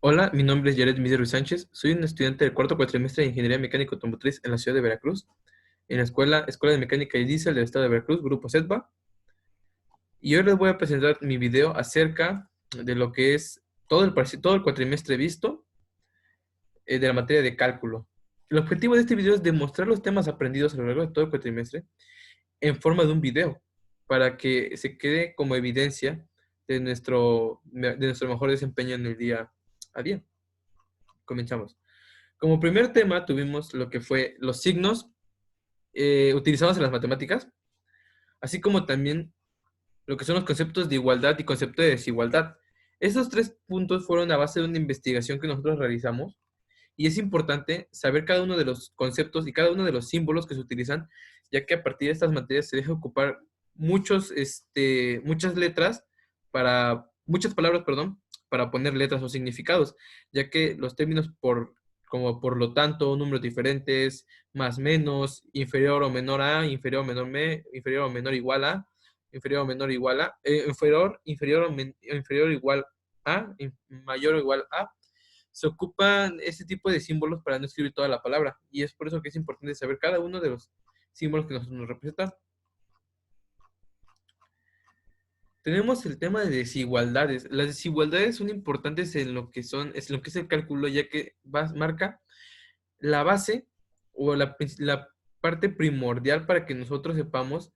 Hola, mi nombre es Jared Miser Ruiz Sánchez. Soy un estudiante del cuarto cuatrimestre de Ingeniería Mecánica Automotriz en la ciudad de Veracruz, en la Escuela de Mecánica y Diesel del estado de Veracruz, Grupo SETBA. Y hoy les voy a presentar mi video acerca de lo que es todo el cuatrimestre visto de la materia de cálculo. El objetivo de este video es demostrar los temas aprendidos a lo largo de todo el cuatrimestre en forma de un video, para que se quede como evidencia de nuestro mejor desempeño en el día a día. Comenzamos. Como primer tema tuvimos lo que fue los signos utilizados en las matemáticas, así como también lo que son los conceptos de igualdad y concepto de desigualdad. Estos tres puntos fueron a base de una investigación que nosotros realizamos y es importante saber cada uno de los conceptos y cada uno de los símbolos que se utilizan, ya que a partir de estas materias se deja ocupar muchas letras muchas palabras, perdón, para poner letras o significados, ya que los términos como por lo tanto, números diferentes, más menos, inferior o menor a, inferior o menor igual a, inferior o menor igual a, inferior o igual a, mayor o igual a, se ocupan este tipo de símbolos para no escribir toda la palabra. Y es por eso que es importante saber cada uno de los símbolos que nos representan. Tenemos el tema de desigualdades. Las desigualdades son importantes es lo que es el cálculo, ya que marca la base o la parte primordial para que nosotros sepamos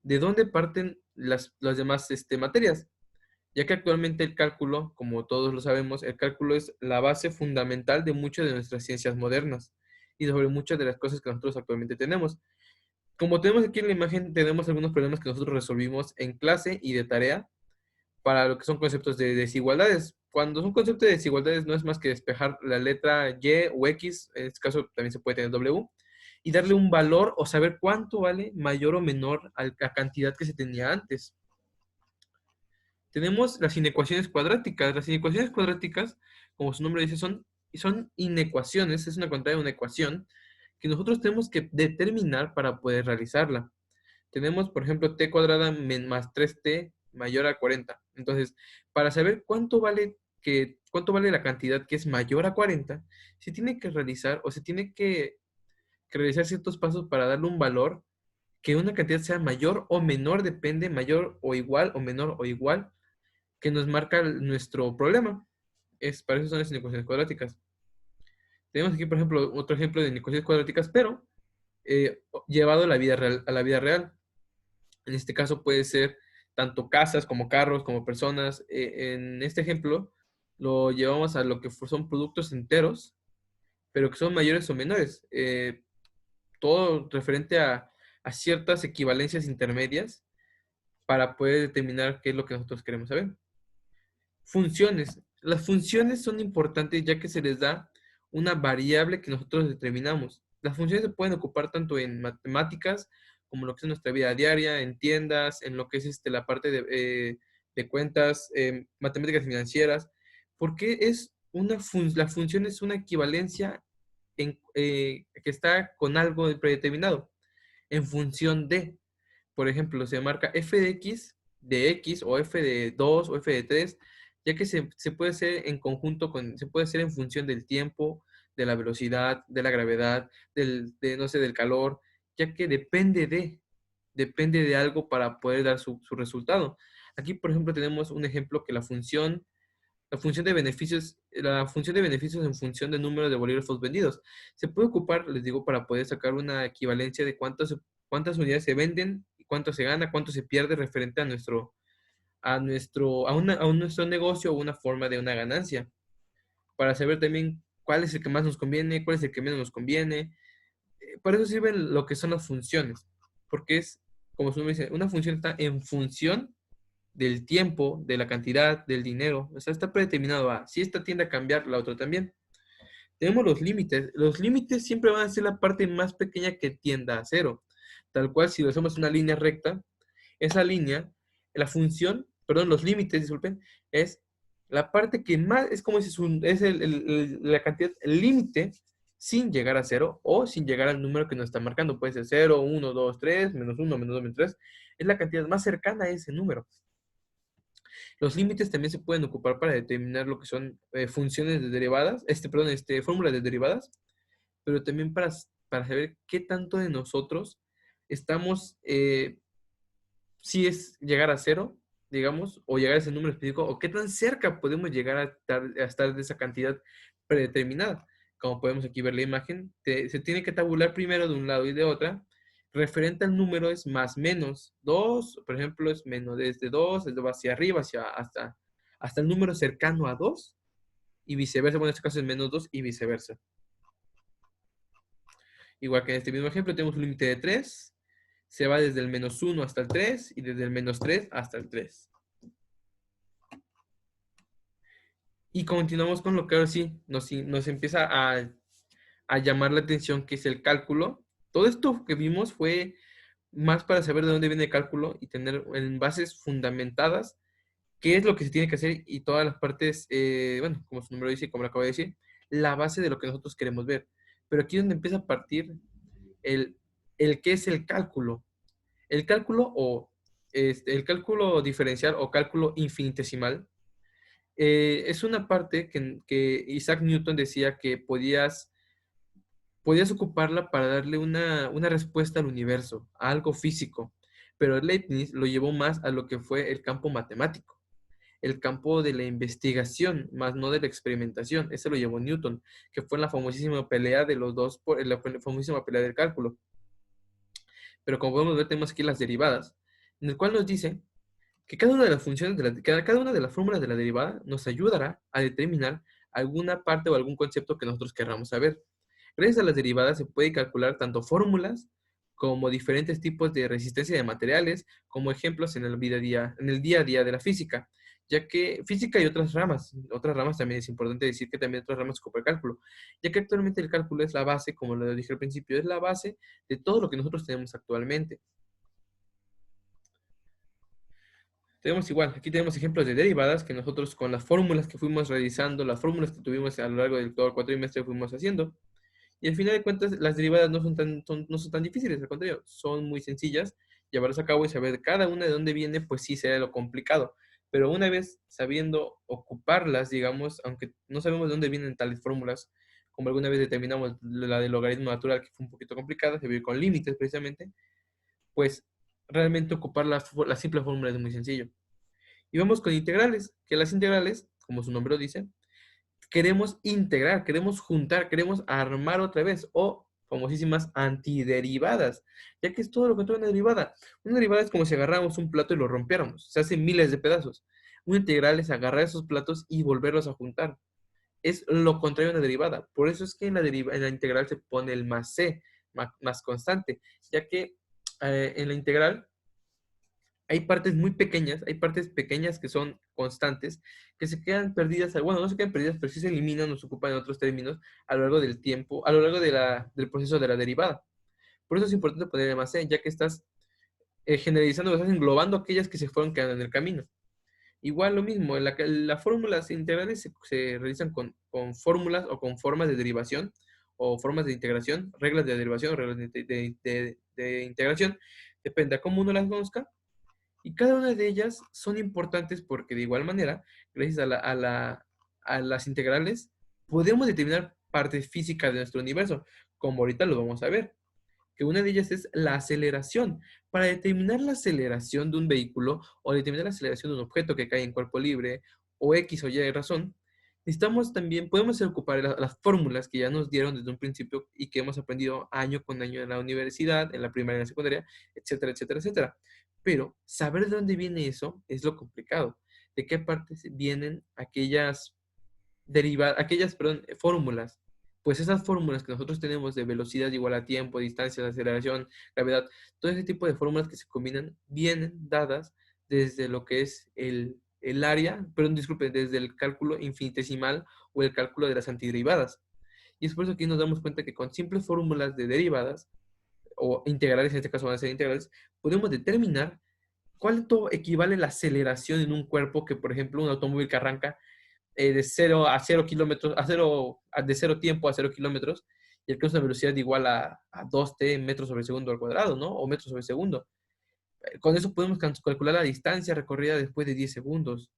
de dónde parten las demás materias. Ya que actualmente el cálculo, como todos lo sabemos, el cálculo es la base fundamental de muchas de nuestras ciencias modernas y sobre muchas de las cosas que nosotros actualmente tenemos. Como tenemos aquí en la imagen, tenemos algunos problemas que nosotros resolvimos en clase y de tarea para lo que son conceptos de desigualdades. Cuando son conceptos de desigualdades no es más que despejar la letra Y o X, en este caso también se puede tener W, y darle un valor o saber cuánto vale mayor o menor a la cantidad que se tenía antes. Tenemos las inecuaciones cuadráticas. Las inecuaciones cuadráticas, como su nombre dice, son inecuaciones, es una contraria de una ecuación que nosotros tenemos que determinar para poder realizarla. Tenemos, por ejemplo, t cuadrada más 3t mayor a 40. Entonces, para saber cuánto vale la cantidad que es mayor a 40, se tiene que realizar o se tiene que realizar ciertos pasos para darle un valor que una cantidad sea mayor o menor, depende, mayor o igual o menor o igual que nos marca nuestro problema. Para eso son las inecuaciones cuadráticas. Tenemos aquí, por ejemplo, otro ejemplo de inecuaciones cuadráticas, pero llevado a la vida real, En este caso puede ser tanto casas como carros, como personas. En este ejemplo lo llevamos a lo que son productos enteros, pero que son mayores o menores. Todo referente a ciertas equivalencias intermedias para poder determinar qué es lo que nosotros queremos saber. Funciones. Las funciones son importantes ya que se les da una variable que nosotros determinamos. Las funciones se pueden ocupar tanto en matemáticas como lo que es nuestra vida diaria, en tiendas, en lo que es la parte de cuentas, matemáticas financieras, porque la función es una equivalencia que está con algo predeterminado, en función de, por ejemplo, se marca f de x o f de 2 o f de 3 ya que se puede hacer en conjunto se puede hacer en función del tiempo, de la velocidad, de la gravedad, no sé, del calor, ya que depende de algo para poder dar su resultado. Aquí, por ejemplo, tenemos un ejemplo que la función de beneficios en función del número de bolígrafos vendidos. Se puede ocupar, les digo, para poder sacar una equivalencia de cuántas unidades se venden, cuánto se gana, cuánto se pierde referente a nuestro negocio o una forma de una ganancia. Para saber también cuál es el que más nos conviene, cuál es el que menos nos conviene. Para eso sirven lo que son las funciones, porque como su nombre dice, una función está en función del tiempo, de la cantidad, del dinero. O sea, está predeterminado a, si esta tiende a cambiar, la otra también. Tenemos los límites. Los límites siempre van a ser la parte más pequeña que tienda a cero. Tal cual, si lo hacemos una línea recta, esa línea, los límites, disculpen, es la parte que más, es como si es la cantidad, el límite sin llegar a cero o sin llegar al número que nos está marcando. Puede ser 0, 1, 2, 3, -1, -2, -3. Es la cantidad más cercana a ese número. Los límites también se pueden ocupar para determinar lo que son funciones de derivadas, fórmulas de derivadas, pero también para saber qué tanto de nosotros estamos, si es llegar a cero, digamos, o llegar a ese número específico, o qué tan cerca podemos llegar a estar de esa cantidad predeterminada. Como podemos aquí ver la imagen, se tiene que tabular primero de un lado y de otra. Referente al número es más menos. 2, por ejemplo, es menos desde 2, desde hacia arriba, hasta el número cercano a 2, y viceversa. Bueno, en este caso es menos 2 y viceversa. Igual que en este mismo ejemplo, tenemos un límite de 3. Se va desde el -1 hasta el 3 y desde el -3 hasta el 3. Y continuamos con lo que ahora sí nos empieza a llamar la atención, que es el cálculo. Todo esto que vimos fue más para saber de dónde viene el cálculo y tener en bases fundamentadas qué es lo que se tiene que hacer y todas las partes, bueno, como su nombre dice, como lo acabo de decir, la base de lo que nosotros queremos ver. Pero aquí es donde empieza a partir el, el qué es el cálculo. El cálculo el cálculo diferencial o cálculo infinitesimal es una parte que Isaac Newton decía que podías ocuparla para darle una respuesta al universo, a algo físico, pero Leibniz lo llevó más a lo que fue el campo matemático, el campo de la investigación, más no de la experimentación. Ese lo llevó Newton, que fue en la famosísima pelea de los dos, la famosísima pelea del cálculo. Pero como podemos ver, tenemos aquí las derivadas, en el cual nos dice que cada una de las funciones cada una de las fórmulas de la derivada nos ayudará a determinar alguna parte o algún concepto que nosotros querramos saber. Gracias a las derivadas se puede calcular tanto fórmulas como diferentes tipos de resistencia de materiales, como ejemplos en en el día a día de la física, ya que física y otras ramas también es importante decir que también otras ramas ocupan el cálculo, ya que actualmente el cálculo es la base, como lo dije al principio, es la base de todo lo que nosotros tenemos actualmente. Tenemos igual, aquí tenemos ejemplos de derivadas que nosotros con las fórmulas que fuimos realizando, las fórmulas que tuvimos a lo largo del todo el cuatrimestre fuimos haciendo. Y al final de cuentas, las derivadas no son tan difíciles, al contrario, son muy sencillas. Llevarlas a cabo y saber cada una de dónde viene, pues sí sería lo complicado. Pero una vez sabiendo ocuparlas, digamos, aunque no sabemos de dónde vienen tales fórmulas, como alguna vez determinamos la del logaritmo natural, que fue un poquito complicada, se vive con límites precisamente, pues realmente ocupar la simple fórmula es muy sencillo. Y vamos con integrales, que las integrales, como su nombre lo dice, queremos integrar, queremos juntar, queremos armar otra vez, o famosísimas antiderivadas, ya que es todo lo contrario de una derivada. Una derivada es como si agarráramos un plato y lo rompiéramos, se hacen miles de pedazos. Una integral es agarrar esos platos y volverlos a juntar. Es lo contrario de una derivada. Por eso es que en la integral se pone el más c, más constante, ya que en la integral hay partes pequeñas que son constantes, que se quedan perdidas, bueno, no se quedan perdidas, pero sí se eliminan o se ocupan en otros términos a lo largo del tiempo, a lo largo del proceso de la derivada. Por eso es importante poner más C, ya que estás generalizando, estás englobando aquellas que se fueron quedando en el camino. Igual lo mismo, las fórmulas integrales se realizan con fórmulas o con formas de derivación o formas de integración, reglas de derivación, reglas de integración, depende a cómo uno las conozca. Y cada una de ellas son importantes porque de igual manera, gracias a las integrales, podemos determinar partes físicas de nuestro universo, como ahorita lo vamos a ver, que una de ellas es la aceleración. Para determinar la aceleración de un vehículo o determinar la aceleración de un objeto que cae en cuerpo libre o X o Y razón, necesitamos también, podemos ocupar las fórmulas que ya nos dieron desde un principio y que hemos aprendido año con año en la universidad, en la primaria, en la secundaria, etcétera, etcétera, etcétera. Pero saber de dónde viene eso es lo complicado. ¿De qué partes vienen perdón, fórmulas? Pues esas fórmulas que nosotros tenemos de velocidad igual a tiempo, distancia, aceleración, gravedad, todo ese tipo de fórmulas que se combinan vienen dadas desde lo que es el área, perdón, disculpen, desde el cálculo infinitesimal o el cálculo de las antiderivadas. Y es por eso que nos damos cuenta que con simples fórmulas de derivadas, o integrales, en este caso van a ser integrales, podemos determinar cuánto equivale la aceleración en un cuerpo que, por ejemplo, un automóvil que arranca de 0 a 0 kilómetros, de 0 tiempo a 0 kilómetros, y alcanza una velocidad igual a 2t metros sobre segundo al cuadrado, ¿no? O metros sobre segundo. Con eso podemos calcular la distancia recorrida después de 10 segundos.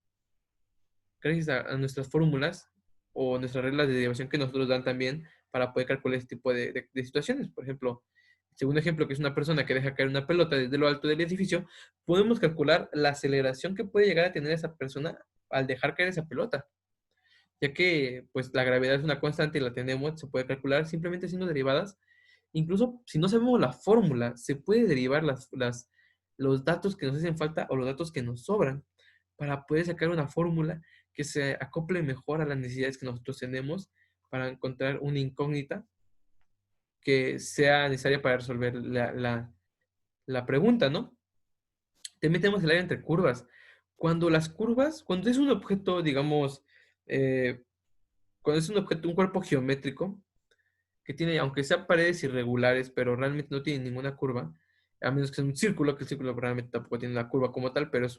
Gracias a nuestras fórmulas o nuestras reglas de derivación que nosotros dan también para poder calcular este tipo de situaciones. Por ejemplo, el segundo ejemplo, que es una persona que deja caer una pelota desde lo alto del edificio, podemos calcular la aceleración que puede llegar a tener esa persona al dejar caer esa pelota, ya que pues la gravedad es una constante y la tenemos, se puede calcular simplemente haciendo derivadas. Incluso si no sabemos la fórmula, se puede derivar los datos que nos hacen falta o los datos que nos sobran para poder sacar una fórmula que se acople mejor a las necesidades que nosotros tenemos para encontrar una incógnita que sea necesaria para resolver la pregunta, ¿no? También tenemos el área entre curvas. Cuando es un objeto, digamos, eh, cuando es un objeto, un cuerpo geométrico, que tiene, aunque sea paredes irregulares, pero realmente no tiene ninguna curva, a menos que sea un círculo, que el círculo realmente tampoco tiene una curva como tal, pero es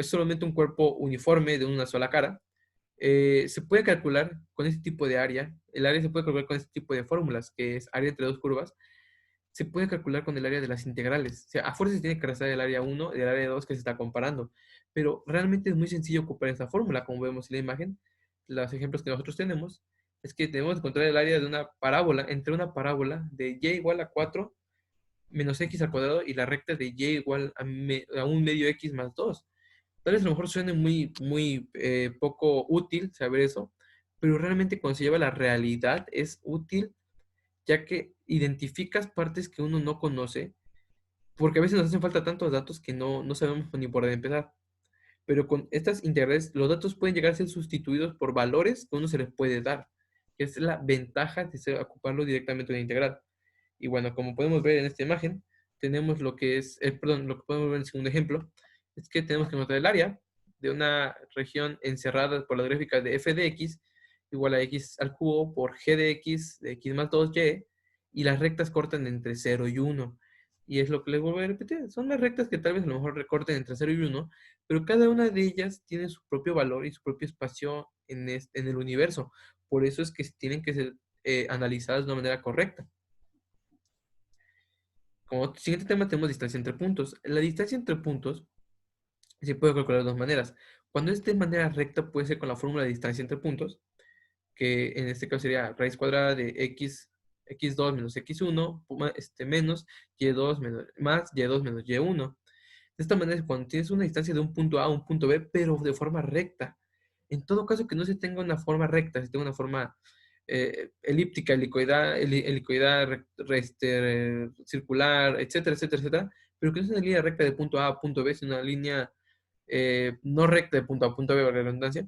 solamente un cuerpo uniforme de una sola cara. Se puede calcular con este tipo de área, el área se puede calcular con este tipo de fórmulas, que es área entre dos curvas, se puede calcular con el área de las integrales. O sea, a fuerza se tiene que restar el área uno y el área 2 que se está comparando. Pero realmente es muy sencillo ocupar esta fórmula, como vemos en la imagen. Los ejemplos que nosotros tenemos es que tenemos que encontrar el área de una parábola, entre una parábola de y igual a 4 menos x al cuadrado y la recta de y igual a un medio x más 2. Tal vez a lo mejor suene muy poco útil saber eso, pero realmente cuando se lleva a la realidad es útil, ya que identificas partes que uno no conoce, porque a veces nos hacen falta tantos datos que no sabemos ni por dónde empezar. Pero con estas integrales, los datos pueden llegar a ser sustituidos por valores que uno se les puede dar, que es la ventaja de ocuparlo directamente en una integral. Y bueno, como podemos ver en esta imagen, tenemos lo que es, perdón, lo que podemos ver en el segundo ejemplo, es que tenemos que encontrar el área de una región encerrada por la gráfica de f de x igual a x al cubo por g de x más 2y, y las rectas cortan entre 0 y 1. Y es lo que les vuelvo a repetir, son las rectas que tal vez a lo mejor recorten entre 0 y 1, pero cada una de ellas tiene su propio valor y su propio espacio en el universo. Por eso es que tienen que ser analizadas de una manera correcta. Como siguiente tema tenemos distancia entre puntos. La distancia entre puntos se puede calcular de dos maneras. Cuando es de manera recta puede ser con la fórmula de distancia entre puntos, que en este caso sería raíz cuadrada de x2 menos x1 menos y2 más y2 menos y1. De esta manera, cuando tienes una distancia de un punto A a un punto B, pero de forma recta. En todo caso, que no se tenga una forma recta, se tenga una forma elíptica, helicoidal, circular, etcétera, etcétera, etcétera, pero que no sea una línea recta de punto A a punto B, sino una línea no recta de punto A a punto B, valga la redundancia,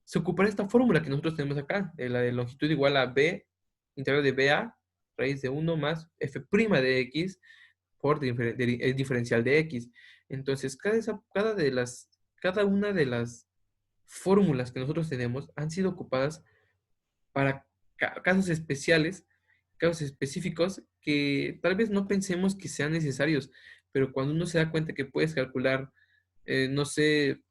se ocupará esta fórmula que nosotros tenemos acá, de la de longitud igual a B, integral de BA, raíz de 1 más f' de x por el diferencial de x. Entonces, cada una de las fórmulas que nosotros tenemos han sido ocupadas para casos especiales, casos específicos que tal vez no pensemos que sean necesarios, pero cuando uno se da cuenta que puedes calcular, no sé,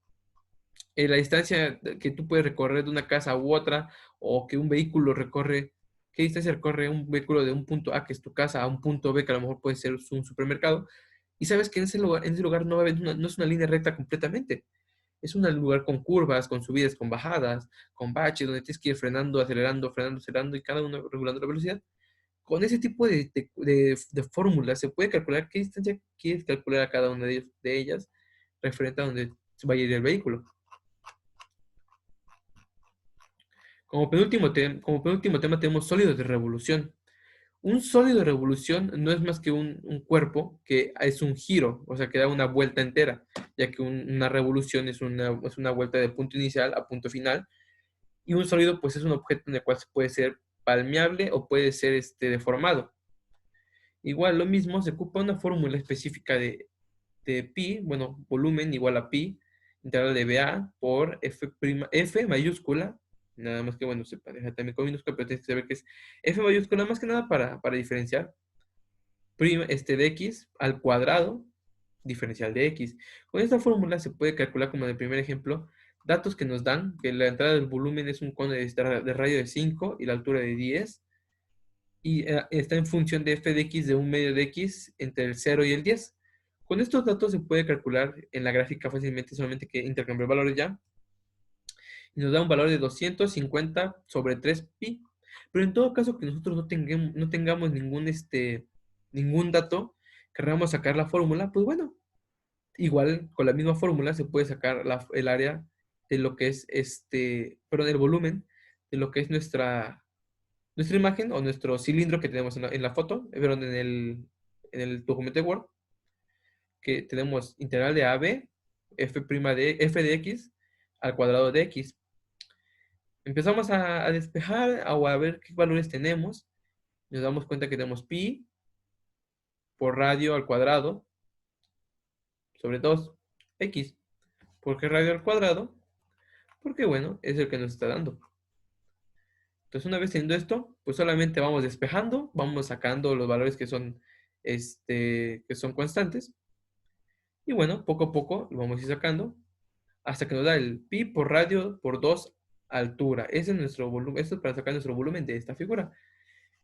la distancia que tú puedes recorrer de una casa u otra, o que un vehículo recorre, qué distancia recorre un vehículo de un punto A, que es tu casa, a un punto B, que a lo mejor puede ser un supermercado, y sabes que en ese lugar no, no es una línea recta completamente. Es un lugar con curvas, con subidas, con bajadas, con baches, donde tienes que ir frenando, acelerando, frenando, acelerando, y cada uno regulando la velocidad. Con ese tipo de fórmulas se puede calcular qué distancia quieres calcular a cada una de ellas referente a donde va a ir el vehículo. Como penúltimo tema tenemos sólidos de revolución. Un sólido de revolución no es más que un cuerpo que es un giro, o sea, que da una vuelta entera, ya que una revolución es una vuelta de punto inicial a punto final, y un sólido pues es un objeto en el cual se puede ser palmeable o puede ser deformado. Igual, lo mismo, se ocupa una fórmula específica de pi, bueno, volumen igual a pi, integral de BA por F mayúscula, nada más que, bueno, se pareja también con minúscula, pero tienes que saber que es F mayúscula más que nada para diferenciar, de x al cuadrado, diferencial de x. Con esta fórmula se puede calcular, como en el primer ejemplo, datos que nos dan, que la entrada del volumen es un cono de radio de 5 y la altura de 10, y está en función de f de x de un medio de x entre el 0 y el 10. Con estos datos se puede calcular en la gráfica fácilmente, solamente que intercambiar valores ya, y nos da un valor de 250 sobre 3 pi. Pero en todo caso que nosotros no tengamos ningún dato, queramos sacar la fórmula, pues bueno, igual con la misma fórmula se puede sacar el área de lo que es perdón, el volumen de lo que es nuestra imagen o nuestro cilindro que tenemos en la foto, perdón, en el documento de Word, que tenemos integral de AB, f de x al cuadrado de x. Empezamos a despejar o a ver qué valores tenemos. Nos damos cuenta que tenemos pi por radio al cuadrado sobre 2x. ¿Por qué radio al cuadrado? Porque bueno, es el que nos está dando. Entonces, una vez teniendo esto, pues solamente vamos despejando, vamos sacando los valores que son constantes. Y bueno, poco a poco lo vamos a ir sacando hasta que nos da el pi por radio por 2 altura. Ese es nuestro volumen. Esto es para sacar nuestro volumen de esta figura.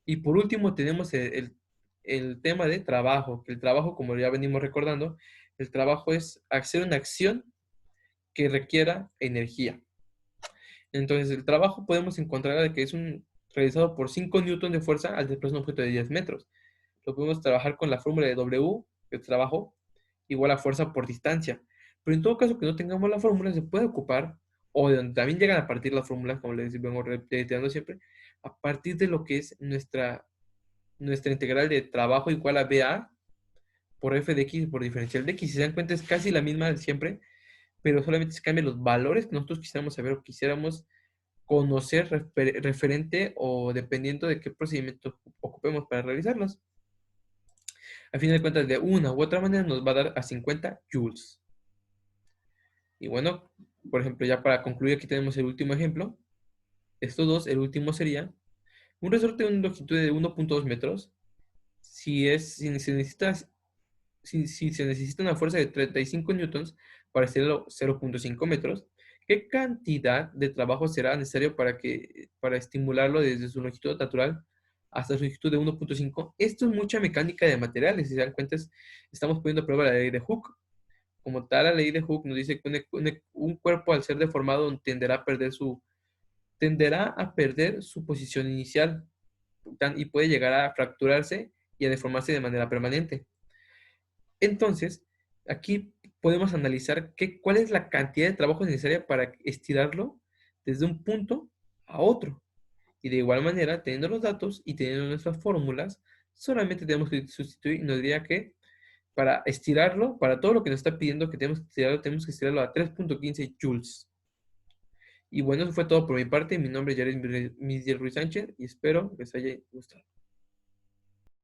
Y por último tenemos el tema de trabajo, que el trabajo, como ya venimos recordando, el trabajo es hacer una acción que requiera energía. Entonces, el trabajo podemos encontrar que es realizado por 5 newtons de fuerza al desplazar un objeto de 10 metros. Lo podemos trabajar con la fórmula de W, el trabajo, igual a fuerza por distancia. Pero en todo caso que no tengamos la fórmula, se puede ocupar, o de donde también llegan a partir las fórmulas, como les vengo reiterando siempre, a partir de lo que es nuestra integral de trabajo igual a BA por f de x por diferencial de x. Si se dan cuenta, es casi la misma de siempre, pero solamente se cambian los valores que nosotros quisiéramos saber o quisiéramos conocer referente o dependiendo de qué procedimiento ocupemos para realizarlos. A fin de cuentas, de una u otra manera nos va a dar a 50 joules. Y bueno, por ejemplo, ya para concluir, aquí tenemos el último ejemplo. Estos dos, el último sería un resorte de una longitud de 1.2 metros. Si se necesita una fuerza de 35 newtons para hacerlo 0.5 metros, ¿qué cantidad de trabajo será necesario para estimularlo desde su longitud natural hasta su longitud de 1.5? Esto es mucha mecánica de materiales. Si se dan cuenta, estamos poniendo a prueba la ley de Hooke. Como tal, la ley de Hooke nos dice que un cuerpo al ser deformado tenderá a perder su posición inicial y puede llegar a fracturarse y a deformarse de manera permanente. Entonces, aquí podemos analizar cuál es la cantidad de trabajo necesaria para estirarlo desde un punto a otro. Y de igual manera, teniendo los datos y teniendo nuestras fórmulas, solamente tenemos que sustituir y nos diría que para estirarlo, para todo lo que nos está pidiendo que tenemos que estirarlo a 3.15 joules. Y bueno, eso fue todo por mi parte. Mi nombre es Jared Miguel Ruiz Sánchez y espero que les haya gustado.